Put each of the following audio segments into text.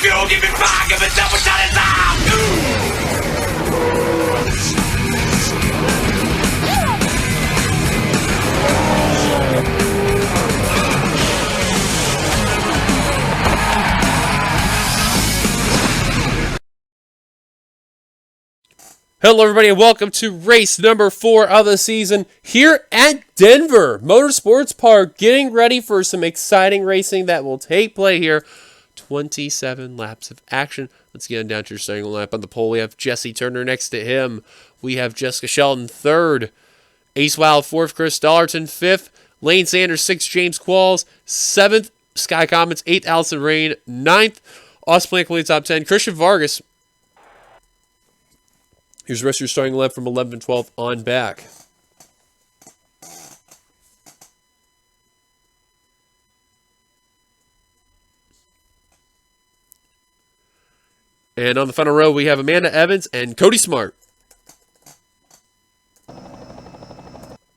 fuel, give me fire, give me double shot and Hello everybody and welcome to race number 4 of the season here at Denver Motorsports Park, getting ready for some exciting racing that will take place here. 27 laps of action. Let's get down to your starting lap on the pole. We have Jesse Turner next to him. We have Jessica Shelton 3rd. Ace Wild 4th. Chris Dollarton 5th. Lane Sanders 6th. James Qualls 7th. Sky Comets 8th. Allison Rain 9th. Austin Blank leads top 10. Christian Vargas. Here's the rest of your starting lap from 11th and 12th on back. And on the final row, we have Amanda Evans and Cody Smart.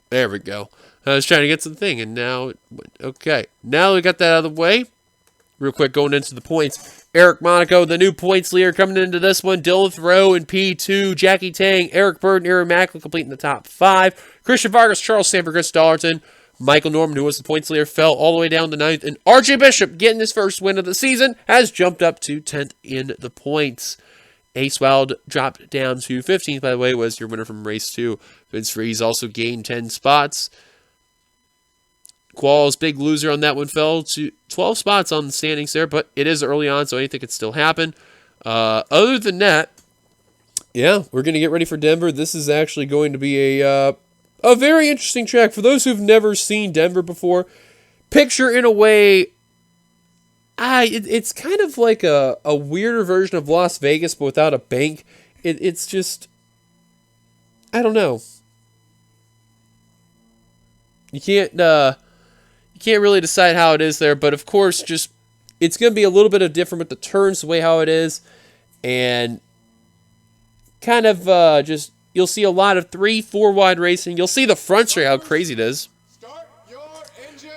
There we go. I was trying to get to the thing, and now, okay. Now we got that out of the way. Real quick, going into the points. Eric Monaco, the new points leader, coming into this one. Dylan Thoreau in P2. Jackie Tang, Eric Bird, and Aaron Macklin completing the top 5. Christian Vargas, Charles Sanford, Chris Dollarton. Michael Norman, who was the points leader, fell all the way down to 9th. And RJ Bishop, getting his first win of the season, has jumped up to 10th in the points. Ace Wild dropped down to 15th, by the way, was your winner from race 2. Vince Freeze also gained 10 spots. Qualls, big loser on that one, fell to 12 spots on the standings there, but it is early on, so anything could still happen. Other than that, yeah, we're going to get ready for Denver. This is actually going to be a very interesting track. For those who've never seen Denver before, picture in a way, it's kind of like a weirder version of Las Vegas, but without a bank. It's just, I don't know. You can't really decide how it is there, but of course, just it's going to be a little bit of different with the turns, the way how it is, and kind of just you'll see a lot of 3-4 wide racing. You'll see the front straight, how crazy it is.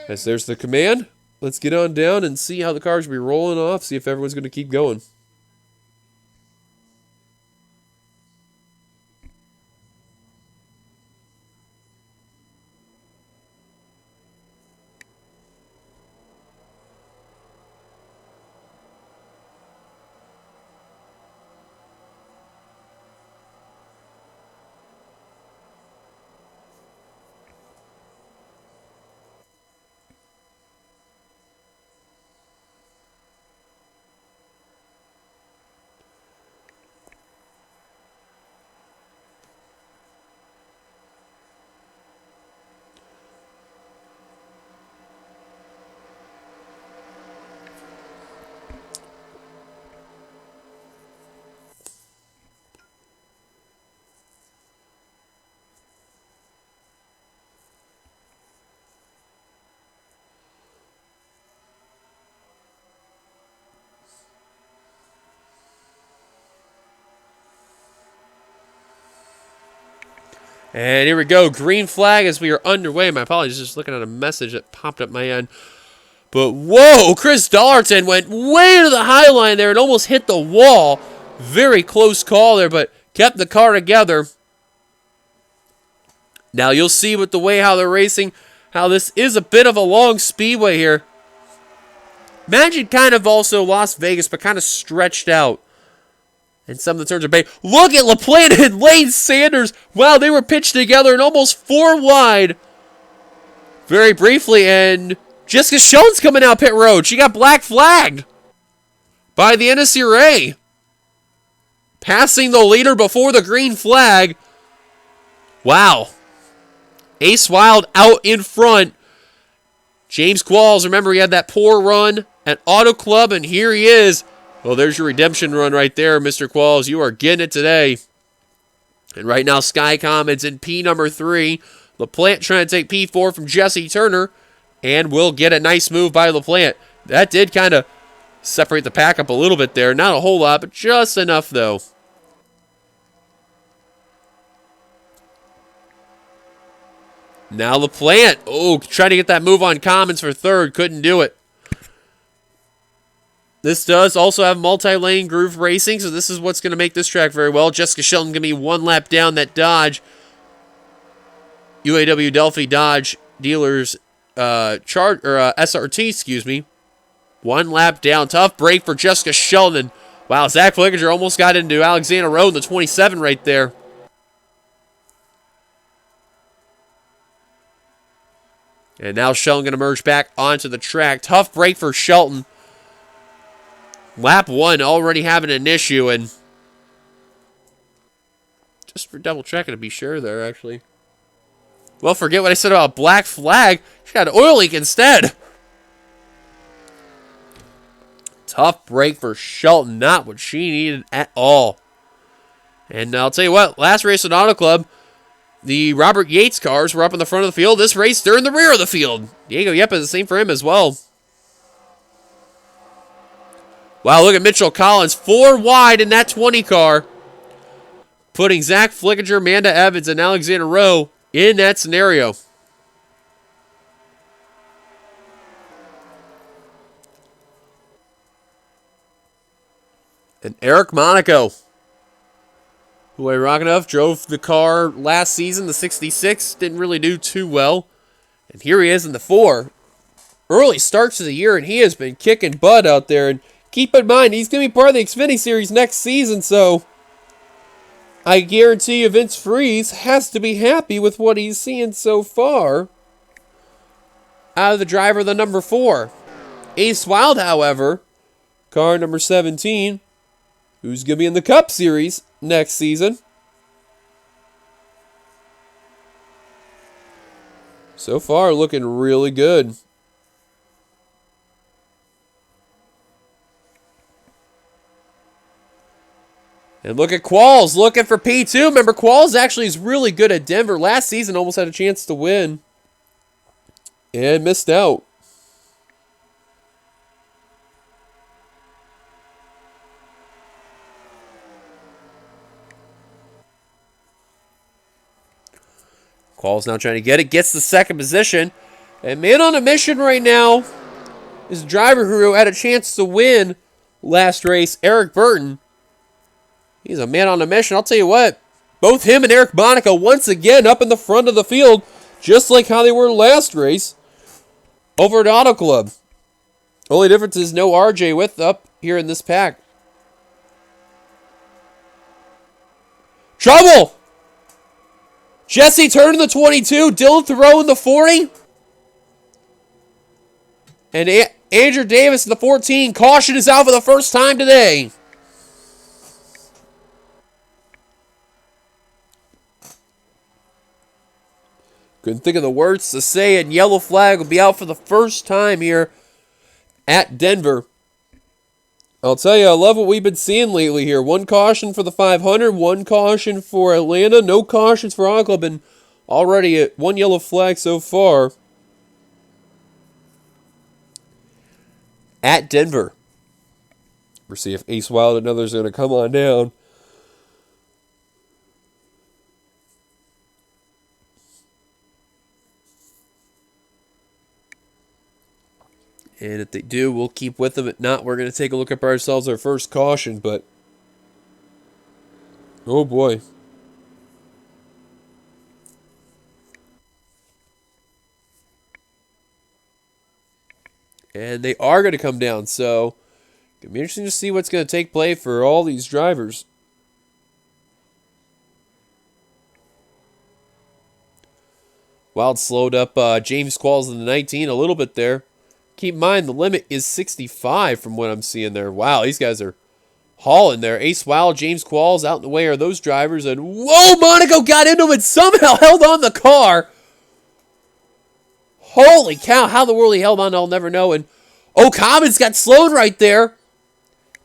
As there's the command. Let's get on down and see how the cars will be rolling off. See if everyone's going to keep going. And here we go, green flag as we are underway. My apologies, just looking at a message that popped up my end. But whoa, Chris Dollarton went way to the high line there and almost hit the wall. Very close call there, but kept the car together. Now you'll see with the way how they're racing, how this is a bit of a long speedway here. Imagine kind of also Las Vegas, but kind of stretched out. And some of the turns are big. Look at LaPlante and Lane Sanders. Wow, they were pitched together and almost 4 wide. Very briefly, and Jessica Shelton's coming out pit road. She got black flagged by the NNSCRA. Passing the leader before the green flag. Wow. Ace Wild out in front. James Qualls, remember he had that poor run at Auto Club, and here he is. Well, there's your redemption run right there, Mr. Qualls. You are getting it today. And right now, Sky Comets in P number 3. LaPlante trying to take P4 from Jesse Turner. And will get a nice move by LaPlante. That did kind of separate the pack up a little bit there. Not a whole lot, but just enough, though. Now LaPlante. Oh, trying to get that move on Commons for 3rd. Couldn't do it. This does also have multi-lane groove racing, so this is what's going to make this track very well. Jessica Shelton going to be one lap down that Dodge. UAW Delphi Dodge dealers SRT, excuse me. One lap down. Tough break for Jessica Shelton. Wow, Zach Flickinger almost got into Alexander Rowe in the 27 right there. And now Shelton going to merge back onto the track. Tough break for Shelton. Lap 1 already having an issue, and just for double checking to be sure there, actually. Well, forget what I said about black flag. She got an oil leak instead. Tough break for Shelton. Not what she needed at all. And I'll tell you what, last race at Auto Club, the Robert Yates cars were up in the front of the field. This race, they're in the rear of the field. Diego Yepes, the same for him as well. Wow, look at Mitchell Collins. 4 wide in that 20 car. Putting Zach Flickinger, Amanda Evans, and Alexander Rowe in that scenario. And Eric Monaco, who ironically enough drove the car last season, the 66, didn't really do too well. And here he is in the 4. Early starts of the year, and he has been kicking butt out there. And keep in mind, he's going to be part of the Xfinity Series next season, so I guarantee you Vince Freeze has to be happy with what he's seeing so far out of the driver, the number 4. Ace Wild, however, car number 17, who's going to be in the Cup Series next season. So far, looking really good. And look at Qualls looking for P2. Remember, Qualls actually is really good at Denver. Last season, almost had a chance to win. And missed out. Qualls now trying to get it. Gets the second position. And man on a mission right now is a driver who had a chance to win last race, Eric Burton. He's a man on a mission. I'll tell you what, both him and Eric Monaco once again up in the front of the field, just like how they were last race over at Auto Club. Only difference is no RJ with up here in this pack. Trouble! Jesse turning the 22, Dylan Thoreau in the 40. And Andrew Davis in the 14. Caution is out for the first time today. Couldn't think of the words to say, and yellow flag will be out for the first time here at Denver. I'll tell you, I love what we've been seeing lately here. 1 caution for the 500, 1 caution for Atlanta, no cautions for Auto Club, and already at 1 yellow flag so far at Denver. We'll see if Ace Wild and others are going to come on down. And if they do, we'll keep with them. If not, we're going to take a look at ourselves our first caution. But, oh boy. And they are going to come down. So, it'll be interesting to see what's going to take place for all these drivers. Wild slowed up James Qualls in the 19 a little bit there. Keep in mind, the limit is 65 from what I'm seeing there. Wow, these guys are hauling there. Ace Wild, James Qualls out in the way are those drivers. And whoa, Monaco got into it, somehow held on the car. Holy cow, how the world he held on, I'll never know. And O'Commons got slowed right there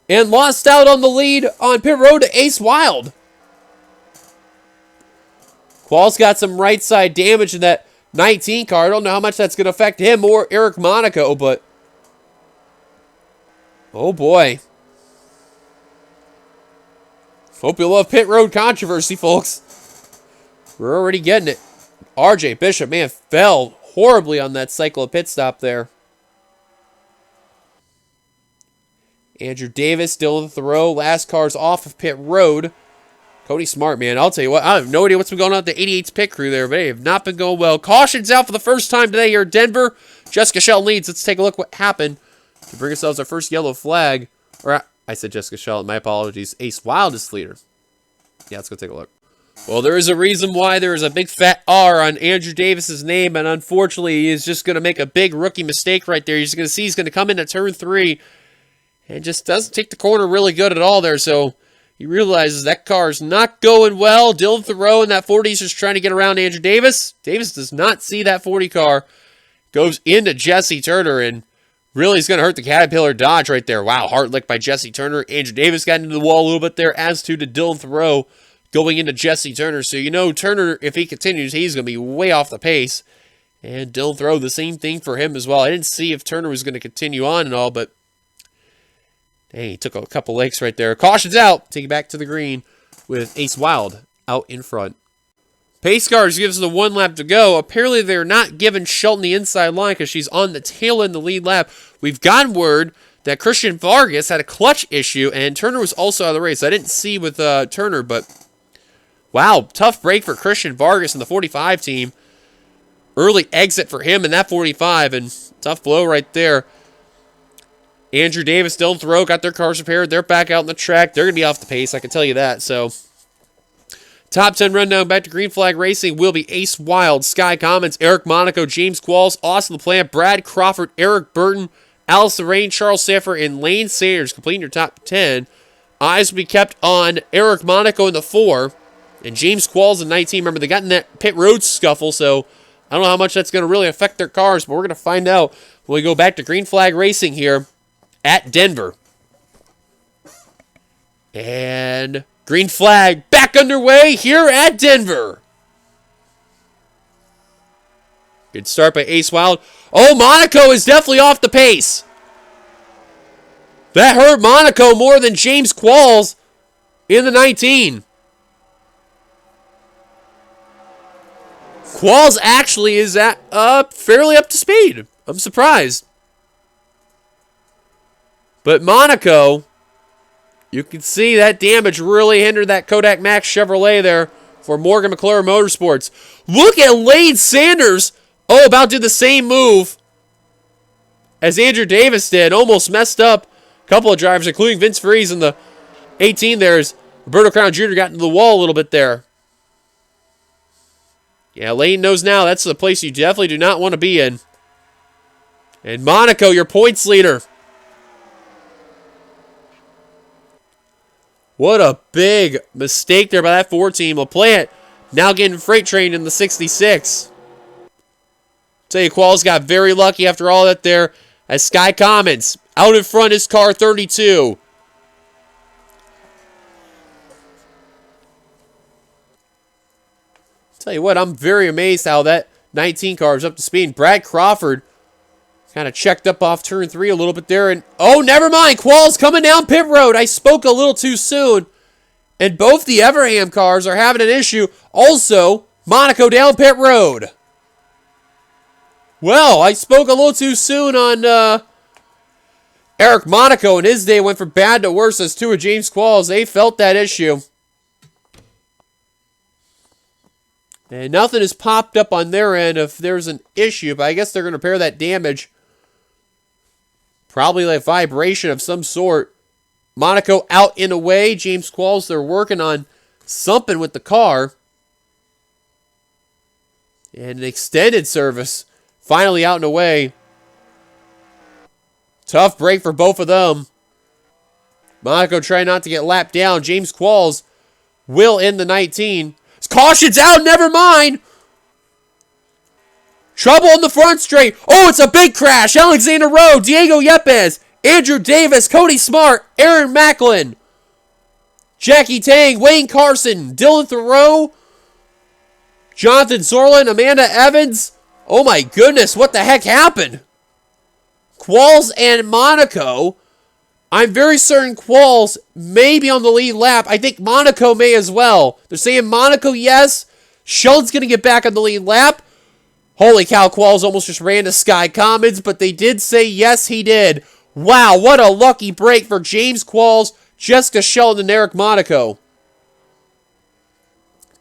and lost out on the lead on pit road to Ace Wild. Qualls got some right side damage in that 19 car. I don't know how much that's going to affect him or Eric Monaco, but oh boy. Hope you love pit road controversy, folks. We're already getting it. RJ Bishop, man, fell horribly on that cycle of pit stop there. Andrew Davis, Dylan Thoreau. Last car's off of pit road. Cody Smart, man, I'll tell you what, I have no idea what's been going on with the 88's pit crew there, but they have not been going well. Caution's out for the first time today here in Denver. Jessica Shelton leads. Let's take a look what happened to bring ourselves our first yellow flag. Or, I said Jessica Shelton, my apologies. Ace Wild is leader. Yeah, let's go take a look. Well, there is a reason why there is a big fat R on Andrew Davis's name, and unfortunately, he is just going to make a big rookie mistake right there. You're just going to see he's going to come into turn 3 and just doesn't take the corner really good at all there, so he realizes that car is not going well. Dylan Thoreau in that 40 is just trying to get around Andrew Davis. Davis does not see that 40 car. Goes into Jesse Turner and really is going to hurt the Caterpillar Dodge right there. Wow, hard lick by Jesse Turner. Andrew Davis got into the wall a little bit there, as to Dylan Thoreau going into Jesse Turner. So you know Turner, if he continues, he's going to be way off the pace. And Dylan Thoreau, the same thing for him as well. I didn't see if Turner was going to continue on and all, but dang, he took a couple legs right there. Caution's out. Take it back to the green with Ace Wild out in front. Pace cars gives the 1 lap to go. Apparently, they're not giving Shelton the inside line because she's on the tail end of the lead lap. We've gotten word that Christian Vargas had a clutch issue, and Turner was also out of the race. I didn't see with Turner, but wow, tough break for Christian Vargas in the 45 team. Early exit for him in that 45, and tough blow right there. Andrew Davis, Dylan Thoreau got their cars repaired. They're back out on the track. They're going to be off the pace, I can tell you that. So, top 10 rundown back to Green Flag Racing will be Ace Wild, Sky Commons, Eric Monaco, James Qualls, Austin LaPlante, Brad Crawford, Eric Burton, Alice Lorraine, Charles Sanford, and Lane Sanders completing your top 10. Eyes will be kept on Eric Monaco in the 4, and James Qualls in 19. Remember, they got in that pit road scuffle, so I don't know how much that's going to really affect their cars, but we're going to find out when we go back to Green Flag Racing here at Denver. And Green Flag back underway here at Denver. Good start by Ace Wild. Oh, Monaco is definitely off the pace. That hurt Monaco more than James Qualls in the 19. Qualls actually is at fairly up to speed. I'm surprised. But Monaco, you can see that damage really hindered that Kodak Max Chevrolet there for Morgan McClure Motorsports. Look at Lane Sanders. Oh, about to do the same move as Andrew Davis did. Almost messed up a couple of drivers, including Vince Freeze in the 18 there, as Roberto Crown Jr. got into the wall a little bit there. Yeah, Lane knows now that's the place you definitely do not want to be in. And Monaco, your points leader. What a big mistake there by that 4 team. LaPlante now getting freight trained in the 66. Tell you, Qualls got very lucky after all that there, as Sky Commons out in front is car 32. Tell you what, I'm very amazed how that 19 car is up to speed. Brad Crawford kind of checked up off turn 3 a little bit there. And oh, never mind. Qualls coming down pit road. I spoke a little too soon. And both the Everham cars are having an issue. Also, Monaco down pit road. Well, I spoke a little too soon on Eric Monaco, and his day went from bad to worse as 2 of James Qualls. They felt that issue. And nothing has popped up on their end if there's an issue, but I guess they're going to repair that damage. Probably like vibration of some sort. Monaco out in a way. James Qualls, they're working on something with the car. And an extended service. Finally out and away. Tough break for both of them. Monaco trying not to get lapped down. James Qualls will end the 19. Caution's out, never mind. Trouble on the front straight. Oh, it's a big crash. Alexander Rowe, Diego Yepes, Andrew Davis, Cody Smart, Aaron Macklin, Jackie Tang, Wayne Carson, Dylan Thoreau, Jonathan Zorlin, Amanda Evans. Oh my goodness, what the heck happened? Qualls and Monaco. I'm very certain Qualls may be on the lead lap. I think Monaco may as well. They're saying Monaco, yes. Shelton's going to get back on the lead lap. Holy cow, Qualls almost just ran to Sky Commons, but they did say yes, he did. Wow, what a lucky break for James Qualls, Jessica Sheldon, and Eric Monaco.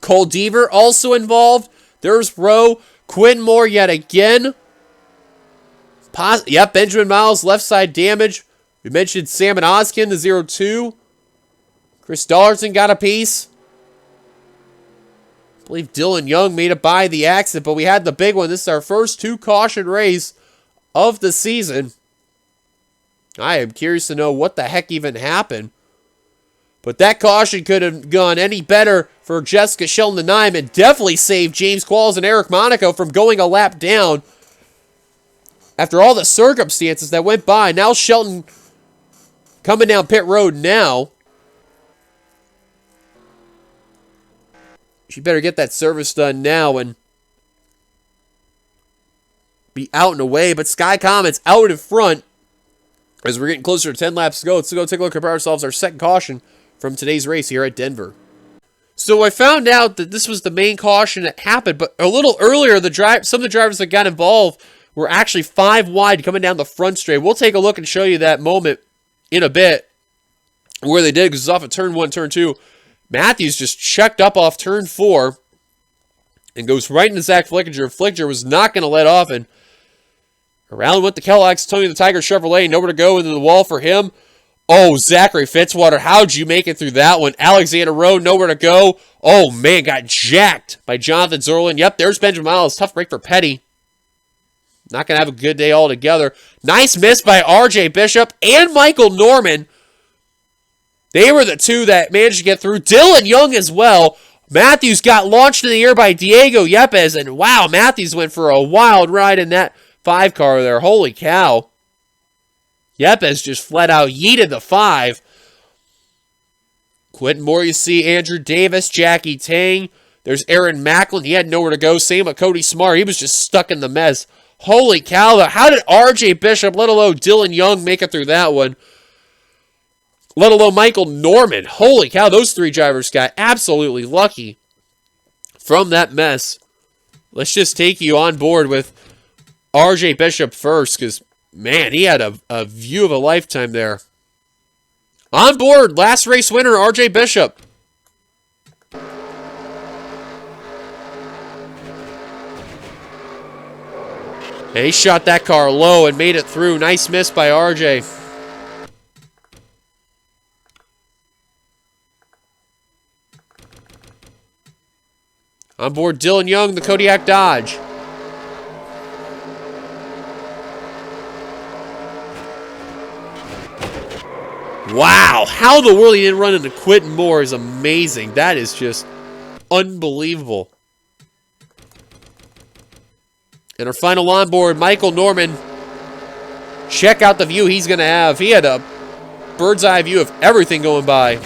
Cole Deaver also involved. There's Rowe. Quinn Moore yet again. Yep, Benjamin Miles, left side damage. We mentioned Sam and Oskin, the 0-2. Chris Dollarson got a piece. I believe Dylan Young made it by the accident, but we had the big one. This is our first 2-caution race of the season. I am curious to know what the heck even happened. But that caution could have gone any better for Jessica Sheldon and Nyman. It definitely saved James Qualls and Eric Monaco from going a lap down. After all the circumstances that went by, now Shelton coming down pit road now. She better get that service done now and be out and away. But Sky Comet's out in front as we're getting closer to 10 laps to go. Let's go take a look at ourselves our second caution from today's race here at Denver. So I found out that this was the main caution that happened, but a little earlier, some of the drivers that got involved were actually 5 wide coming down the front straight. We'll take a look and show you that moment in a bit where they did, because it's off of turn 1, turn 2. Matthews just checked up off turn 4 and goes right into Zach Flickinger. Flickinger was not going to let off, and around went the Kellogg's, Tony the Tiger Chevrolet, nowhere to go into the wall for him. Oh, Zachary Fitzwater, how'd you make it through that one? Alexander Rowe, nowhere to go. Oh, man, got jacked by Jonathan Zorlin. Yep, there's Benjamin Miles. Tough break for Petty. Not going to have a good day altogether. Nice miss by RJ Bishop and Michael Norman. They were the two that managed to get through. Dylan Young as well. Matthews got launched in the air by Diego Yepes, and wow, Matthews went for a wild ride in that 5 car there. Holy cow. Yepes just flat out yeeted the 5. Quentin Moore, you see Andrew Davis, Jackie Tang. There's Aaron Macklin. He had nowhere to go. Same with Cody Smart. He was just stuck in the mess. Holy cow. How did RJ Bishop, let alone Dylan Young, make it through that one? Let alone Michael Norman. Holy cow. Those 3 drivers got absolutely lucky from that mess. Let's just take you on board with RJ Bishop first, because man, he had a view of a lifetime there. On board, last race winner, RJ Bishop. And he shot that car low and made it through. Nice miss by RJ. On board, Dylan Young, the Kodiak Dodge. Wow, how the world he didn't run into Quentin Moore is amazing. That is just unbelievable. And our final onboard, Michael Norman. Check out the view he's going to have. He had a bird's eye view of everything going by.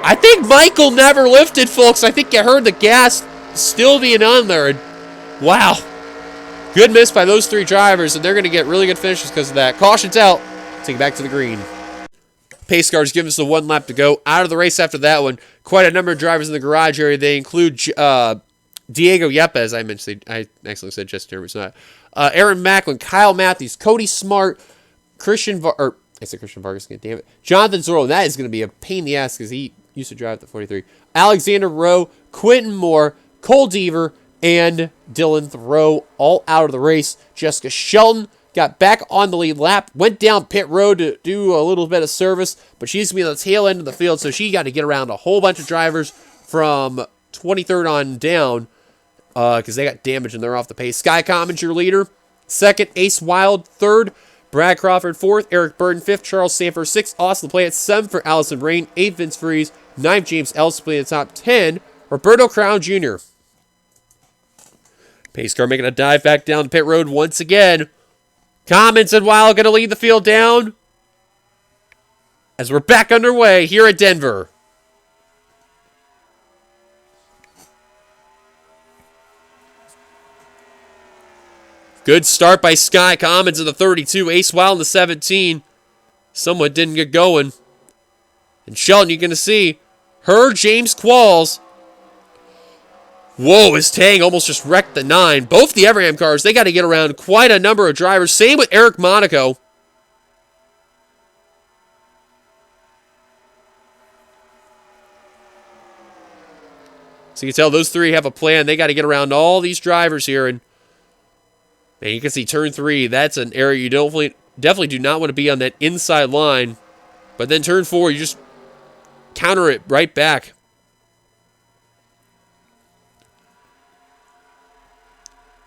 I think Michael never lifted, folks. I think you heard the gas still being on there. And wow. Good miss by those 3 drivers, and they're going to get really good finishes because of that. Caution's out. Take it back to the green. Pace cars give us the 1 lap to go. Out of the race after that one. Quite a number of drivers in the garage area. They include Diego Yepes. I actually said Justin Herbert. It's not. Aaron Macklin, Kyle Matthews, Cody Smart, Christian Vargas. Damn it. Jonathan Zorro. That is going to be a pain in the ass because he used to drive the 43. Alexander Rowe, Quentin Moore, Cole Deaver, and Dylan Thoreau all out of the race. Jessica Shelton got back on the lead lap, went down pit road to do a little bit of service, but she's going to be on the tail end of the field, so she got to get around a whole bunch of drivers from 23rd on down because they got damaged and they're off the pace. Sky Commons, your leader. 2nd, Ace Wild. 3rd, Brad Crawford. 4th, Eric Burton. 5th, Charles Sanford. 6th, Austin LaPlante. 7th for Allison Rain. 8th, Vince Freeze. 9th, James Elspie in the top 10. Roberto Crown Jr. Pace car making a dive back down the pit road once again. Commons and Wild going to lead the field down as we're back underway here at Denver. Good start by Sky Commons in the 32. Ace Wild in the 17. Somewhat didn't get going. And Shelton, you're going to see her, James Qualls. Whoa, his Tang almost just wrecked the 9. Both the Everham cars, they got to get around quite a number of drivers. Same with Eric Monaco. So you can tell those three have a plan. They got to get around all these drivers here. And you can see turn 3, that's an area you definitely do not want to be on that inside line. But then turn 4, you just counter it right back.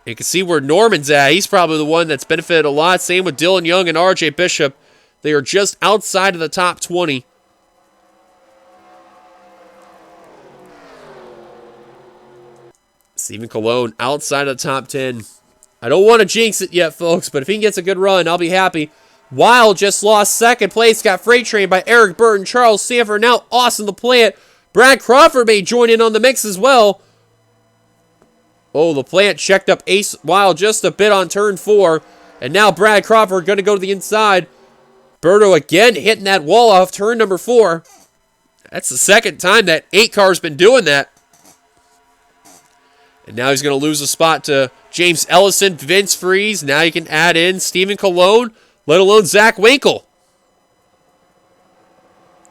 You can see where Norman's at. He's probably the one that's benefited a lot. Same with Dylan Young and RJ Bishop. They are just outside of the top 20. Stephen Colon outside of the top 10. I don't want to jinx it yet, folks, but if he gets a good run, I'll be happy. Wild just lost second place. Got freight trained by Eric Burton, Charles Sanford, now Austin LaPlante. Brad Crawford may join in on the mix as well. Oh, LaPlante checked up Ace Wild just a bit on turn 4. And now Brad Crawford going to go to the inside. Berto again hitting that wall off turn number 4. That's the second time that 8 car's been doing that. And now he's going to lose a spot to James Ellison, Vince Freeze. Now you can add in Stephen Colon, let alone Zach Winkle.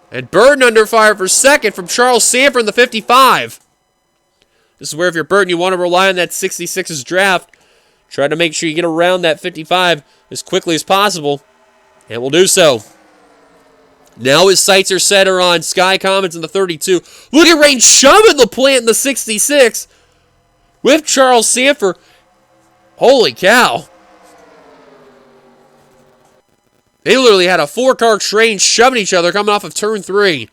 And Burton under fire for second from Charles Sanford in the 55. This is where if you're Burton, you want to rely on that 66's draft. Try to make sure you get around that 55 as quickly as possible. And we'll do so. Now his sights are set on Sky Commons in the 32. Look at Rain shoving LaPlante in the 66. With Charles Sanford. Holy cow. They literally had a 4-car train shoving each other coming off of turn 3.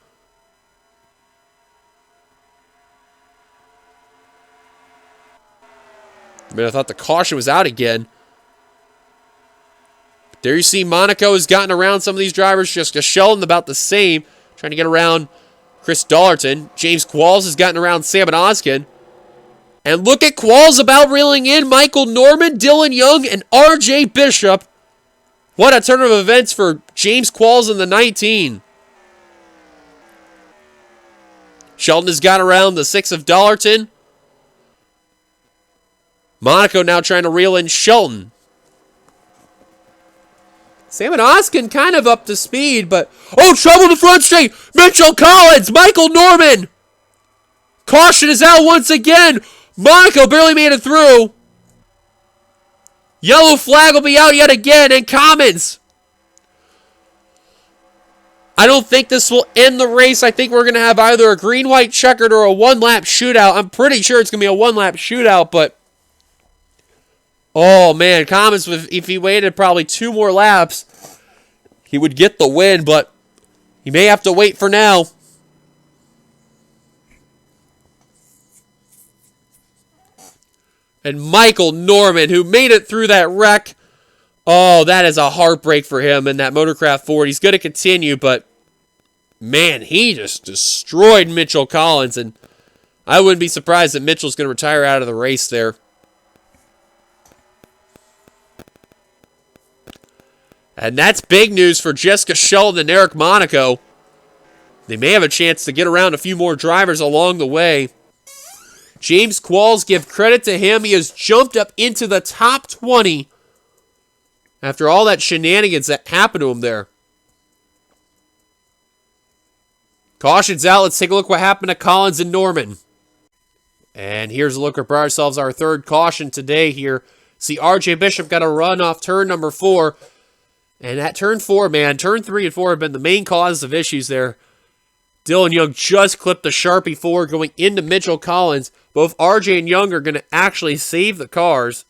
I mean, I thought the caution was out again. But there you see Monaco has gotten around some of these drivers. Just Sheldon about the same. Trying to get around Chris Dollarton. James Qualls has gotten around Sam Oskin. And look at Qualls about reeling in Michael Norman, Dylan Young, and RJ Bishop. What a turn of events for James Qualls in the 19. Sheldon has got around the 6 of Dollarton. Monaco now trying to reel in Shelton. Sam Oskin kind of up to speed, but... Oh, trouble in the front straight! Mitchell Collins! Michael Norman! Caution is out once again! Monaco barely made it through. Yellow flag will be out yet again, and Commons. I don't think this will end the race. I think we're going to have either a green-white checkered or a one-lap shootout. I'm pretty sure it's going to be a one-lap shootout, but... Oh, man, Commons, if he waited probably 2 more laps, he would get the win, but he may have to wait for now. And Michael Norman, who made it through that wreck. Oh, that is a heartbreak for him in that Motorcraft Ford. He's going to continue, but man, he just destroyed Mitchell Collins. And I wouldn't be surprised that Mitchell's going to retire out of the race there. And that's big news for Jessica Sheldon and Eric Monaco. They may have a chance to get around a few more drivers along the way. James Qualls, give credit to him. He has jumped up into the top 20 after all that shenanigans that happened to him there. Caution's out. Let's take a look what happened to Collins and Norman. And here's a look at ourselves, our third caution today here. See, RJ Bishop got a run off turn number 4. And at turn 4, man, turn 3 and 4 have been the main causes of issues there. Dylan Young just clipped the Sharpie 4 going into Mitchell Collins. Both RJ and Young are going to actually save the cars.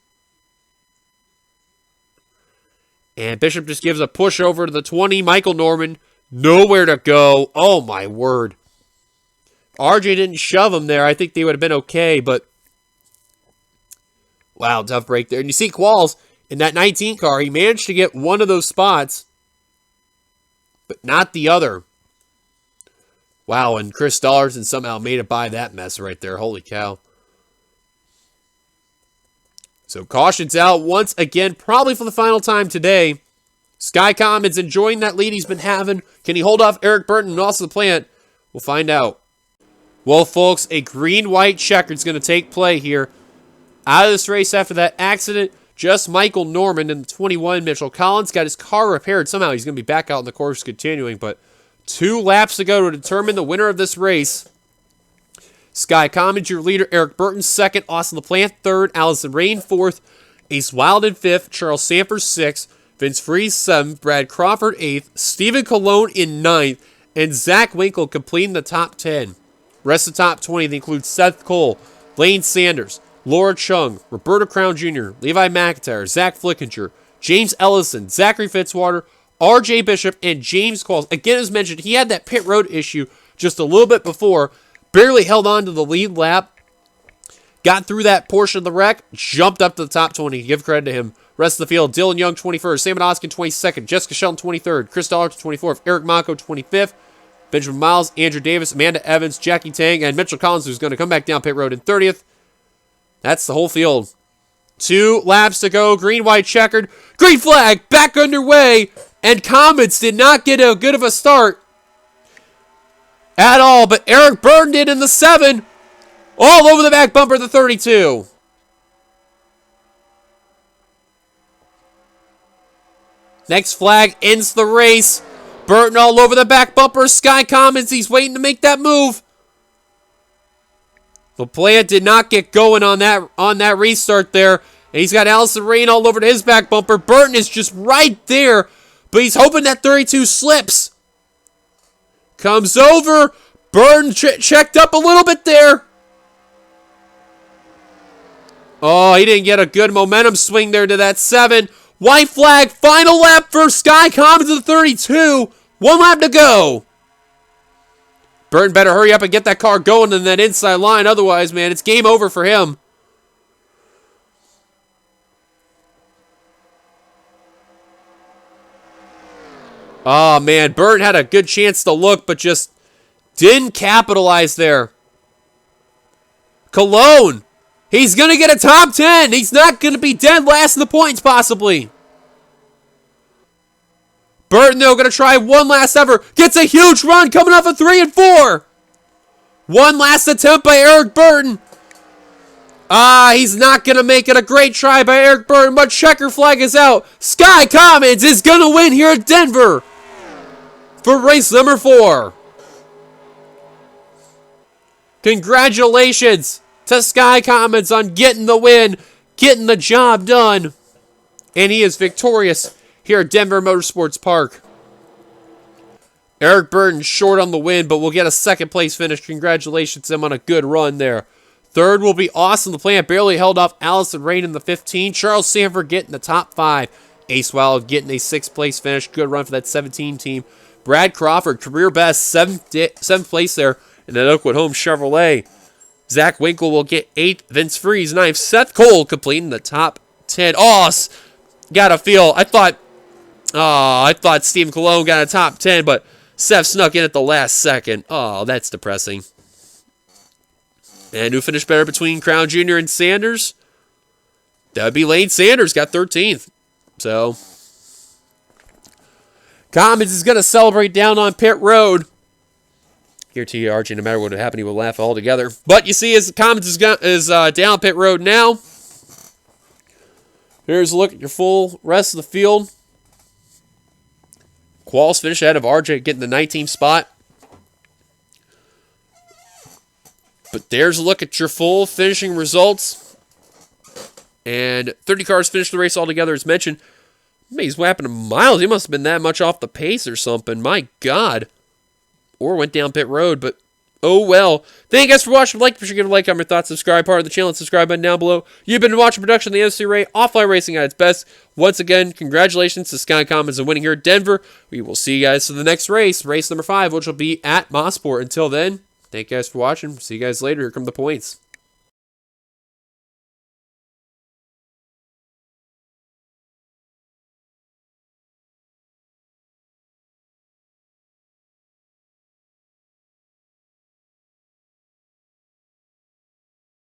And Bishop just gives a push over to the 20. Michael Norman, nowhere to go. Oh, my word. RJ didn't shove him there. I think they would have been okay, but... Wow, tough break there. And you see Qualls in that 19 car. He managed to get one of those spots, but not the other. Wow, and Chris Dollarton somehow made it by that mess right there. Holy cow. So caution's out once again, probably for the final time today. Sky Commons enjoying that lead he's been having. Can he hold off Eric Burton and also LaPlante? We'll find out. Well, folks, a green-white checkered is going to take play here. Out of this race after that accident, just Michael Norman in the 21. Mitchell Collins got his car repaired. Somehow he's going to be back out in the course continuing, but 2 laps to go to determine the winner of this race. Sky Commons, your leader. Eric Burton, 2nd. Austin LaPlante, 3rd. Allison Rain, 4th. Ace Wild in 5th. Charles Sanford, 6th. Vince Freeze, 7th. Brad Crawford, 8th. Stephen Colon in 9th. And Zach Winkle completing the top 10. Rest of the top 20 they include Seth Cole, Lane Sanders, Laura Chung, Roberta Crown Jr., Levi McIntyre, Zach Flickinger, James Ellison, Zachary Fitzwater, R.J. Bishop, and James Qualls. Again, as mentioned, he had that pit road issue just a little bit before. Barely held on to the lead lap. Got through that portion of the wreck. Jumped up to the top 20. Give credit to him. Rest of the field, Dylan Young, 21st. Sam Oskin, 22nd. Jessica Shelton, 23rd. Chris Dollarton, 24th. Eric Mako, 25th. Benjamin Miles, Andrew Davis, Amanda Evans, Jackie Tang, and Mitchell Collins, who's going to come back down pit road in 30th. That's the whole field. 2 laps to go. Green, white, checkered. Green flag back underway. And Comets did not get a good of a start at all. But Eric Burton did in the 7. All over the back bumper of the 32. Next flag ends the race. Burton all over the back bumper. Sky Commons, he's waiting to make that move. LaPlante did not get going on that restart there. And he's got Allison Rain all over to his back bumper. Burton is just right there, but he's hoping that 32 slips. Comes over. Burton checked up a little bit there. Oh, he didn't get a good momentum swing there to that 7. White flag, final lap for Sky Commons of the 32. 1 lap to go. Burton better hurry up and get that car going in that inside line. Otherwise, man, it's game over for him. Oh, man, Burton had a good chance to look, but just didn't capitalize there. Cologne. He's going to get a top 10. He's not going to be dead last in the points, possibly. Burton, though, going to try one last effort. Gets a huge run coming off of 3 and 4. One last attempt by Eric Burton. He's not going to make it. A great try by Eric Burton, but checker flag is out. Sky Commons is going to win here at Denver for race number 4. Congratulations to Sky Commons on getting the win, getting the job done. And he is victorious here at Denver Motorsports Park. Eric Burton short on the win, but will get a 2nd place finish. Congratulations to him on a good run there. 3rd will be Austin LaPlante, barely held off Allison Rain in the 15. Charles Sanford getting the top 5. Ace Wild getting a 6th place finish. Good run for that 17 team. Brad Crawford, career best, 7th place there in that Oakwood Home Chevrolet. Zach Winkle will get 8th. Vince Freeze, 9th. Seth Cole completing the top 10. Gotta feel. I thought Stephen Colon got a top 10, but Seth snuck in at the last second. Oh, that's depressing. And who finished better between Crown Jr. and Sanders? That would be Lane Sanders, got 13th. So, Commons is going to celebrate down on pit road. Here to you, RJ, no matter what would happen, he will laugh all together. But you see, as Commons is down pit road now. Here's a look at your full rest of the field. Qualls finish ahead of RJ, getting the 19th spot. But there's a look at your full finishing results. And 30 cars finished the race altogether, as mentioned. He's whapping miles. He must have been that much off the pace or something. My God. Or went down pit road, but oh well. Thank you guys for watching. Like, be sure to give a like, comment your thoughts, subscribe, part of the channel, and subscribe button down below. You've been watching production of the NNSCRA offline racing at its best. Once again, congratulations to Sky Commons on winning here at Denver. We will see you guys for the next race, race number 5, which will be at Motorsports. Until then, thank you guys for watching. See you guys later. Here come the points.